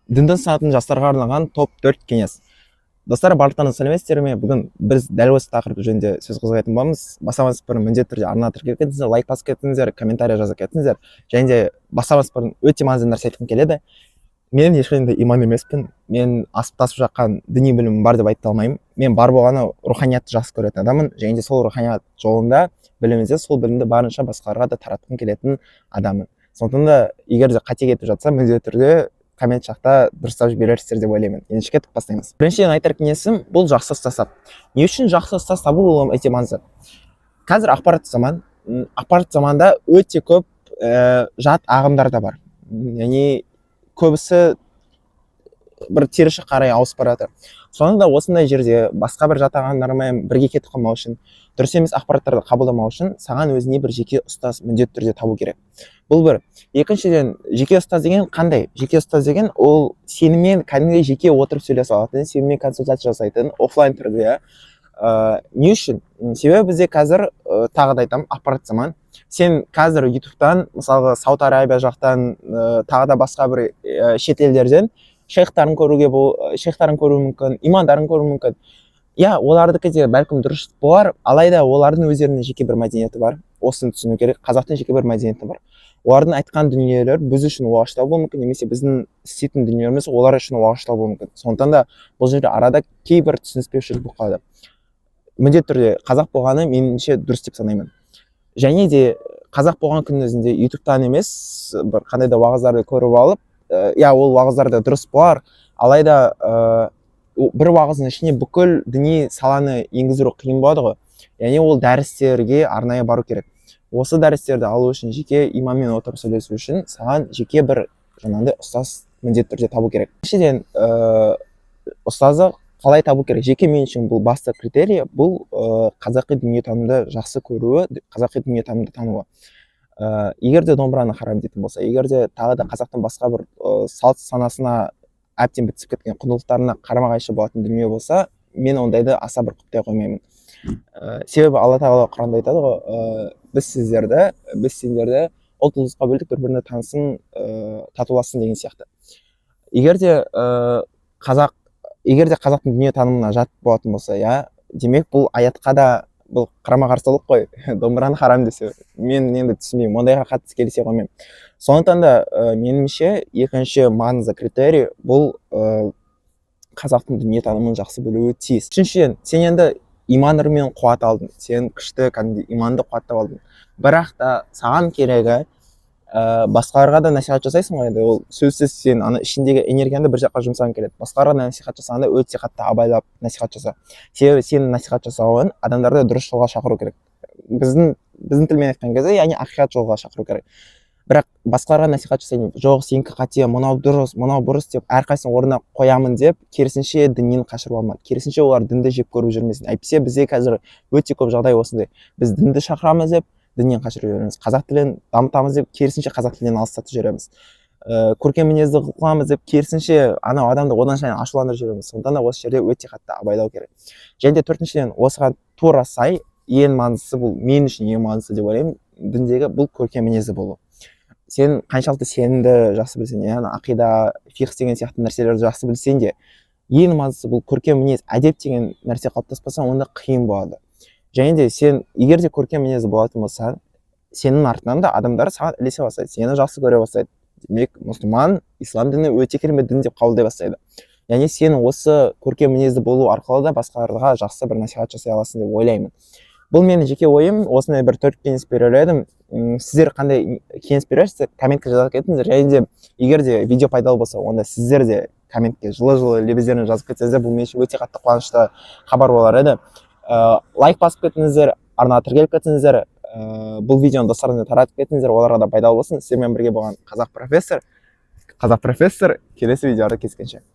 Дінді сынатын жастарға арналған топ 4 кеңес. Достар, барлықтарыңыз сәлеметсіздер ме? Бүгін біз дәл осы тақырып жөнінде сөз қозғайтын боламыз. Басамас бұрын міндетті түрде арна тіркеліп кетіңіздер, лайк басып кетіңіздер, комментарий жазып кетіңіздер. Және де басамас бұрын өте маңызды нәрсе айтқым келеді. Мен ешқандай имам емеспін. Мен асып тасып жаққан діни білімім бар деп айта алмаймын. Мен бар болғаны руханиятты жақсы көретін адаммын. Және де сол руханият жолында білімімді, сол білімді барынша басқаларға да таратқым келетін адаммын. Сондықтан да егер де қате кетіп жатса, міндетті түрде коммент жақта дұрыстап жіберерсіздер деп ойлаймын. Ендеше кетіп бастаймыз. Біріншіден айтар кеңесім бұл жақсы ұстаз табу. Не үшін жақсы ұстаз табу ол өте маңызды. Қазір ақпарат заманда өте көп жат ағымдар да бар. Яғни көбісі бір теріші қарай ауысып барады. Соны да осындай жерде басқа бір жат ағымдармен бірге кетіп қалмау үшін, дұрыс емес ақпараттарды қабылдамау үшін саған өзіне бір жеке ұстаз міндетті түрде табу керек. Бұл бір. Екіншіден, жеке ұстаз деген қандай? Жеке ұстаз деген ол сенімен кәдімгідей жеке отырып сөйлесе алатын, сенімен консультация жасайтын офлайн түрде. Не үшін? Себебі бізде қазір тағы да айтамын, ақпарат заман. Сен қазір ютубтан, мысалға Сауд Арабия жақтан, тағы да басқа бір шет елдерден шейхтарын көру мүмкін, имандарын көру мүмкін. Иә, олардікі де бәлкім дұрыс болар, алайда олардың өздерінің жеке бір мәдениеті бар. Осыны түсіну керек. Қазақтың жеке бір мәдениеті бар. Олардың айтқан дүниелер біз үшін оғаштау болуы мүмкін, немесе біздің істейтін дүниелеріміз олар үшін оғаштау болуы мүмкін. Сондықтан да бұл жерде арада кейбір түсініспеушілік болып қалады. Міндетті түрде қазақ болғаны меніңше дұрыс деп санаймын. Және де қазақ болған күннің өзінде ютубтан емес, бір қандай да уағыздарды көріп алып, иә, ол уағыздар да дұрыс болар, алайда бір уағыздың ішіне бүкіл діни саланы енгіздіру қиын болады ғой. Яғни ол дәрістерге арнайы бару керек. Осы дәрістерді алу үшін, жеке имаммен отырып сөйлесу үшін саған жеке бір жаңағыдай ұстаз міндетті түрде табу керек. Біріншіден, ұстазды қалай табу керек? Жеке мен үшін бұл басты критерий, бұл қазақи дүниетанымды жақсы көруі, қазақи дүниетанымды тануы. Егер де домбыраны харам дейтін болса, егер де тағы да қазақтың басқа бір салт санасына әбден бітісіп кеткен құндылықтарына қарама-қайшы болатын дүние болса, мен ондайды аса бір құптай қоймаймын. Себебі Алла тағала Құранда айтады ғой, біз сендерді ұлт ұлысқа бөлдік, бір-біріне танысын, татуласын деген сияқты. Егер де қазақтың дүниетанымына жат болатын болса, иә, демек бұл аятқа да бұл қарама-қарсылық қой. Домбыраны харам десе, мен енді түсінбеймін, ондайға қатты келісе қоймаймын. Сондықтан да меніңше екінші маңызды критерий бұл қазақтың дүниетанымын жақсы білуі тиіс. Үшіншіден, сен енді иман нұрымен қуат алдың, сен күшті иманды қуаттап алдың. Бірақ та саған керегі басқаларға да насихат жасайсың ғой, ол сөзсіз сен ана ішіндегі энергияны бір жаққа жұмсағың келеді. Басқаларға насихат жасағанда өте қатты абайлап насихат жаса. Себебі сен насихат жасауын адамдарды дұрыс жолға шақыру керек. Біздің тілмен айтқан кезде, яғни ақиқат жолға шақыру керек. Бірақ басқаларға насихат жасайын, жоқ, сенікі қате, мынау дұрыс, мынау бұрыс деп әрқайсысын орнына қоямын деп, керісінше діннен қашырып алма. Керісінше олар дінді жеп көріп жүрмесін. Әйтпесе бізде қазір өте көп жағдай осындай. Біз дінді шақырамыз деп, діннен қашырып жүреміз. Қазақ тілін дамытамыз деп, керісінше қазақ тілінен алыстатып жүреміз. Көркем мінезді қыламыз деп, керісінше анау адамды одан сайын ашуландырып жүреміз. Сондықтан да осы жерде өте қатты абайлау керек. Және де төртіншіден, осыған тура сай, ең маңыздысы бұл, мен үшін ең маңыздысы деп ойлаймын, діндегі бұл көркем мінезді болу. Сен қаншалықты сенімді жақсы білсең, яғни ақида, фиқх деген сияқты нәрселерді жақсы білсең де, ең маңыздысы бұл көркем мінез, әдеп деген нәрсе қалыптаспаса, онда қиын болады. Және де сен егер де көркем мінезді болатын болсаң, сенің артынан да адамдар саған ілесе бастайды, сені жақсы көре бастайды. Демек, мұсылман, ислам діні өте керемет дін деп қабылдай бастайды. Яғни сен осы көркем мінезді болу арқылы да басқаларға жақсы бір насихат жасай аласың деп ойлаймын. Бұл менің жеке ойым, осындай бір 4 кеңес берер едім. Сіздер қандай кеңес берерсіздер, комментке жазып кетіңіздер. Және де егер де видео пайдалы болса, онда сіздер де комментке жылы лебіздерін жазып кетсеңіздер, бұл мен үшін өте қатты қуанышты хабар болар еді. Лайк басып кетіңіздер, арнаға тіркеліп кетіңіздер, бұл видеоны достарыңызға таратып кетіңіздер, оларға да пайдалы болсын. Сіздермен бірге болған қазақ профессор, келесі видеода кездескенше.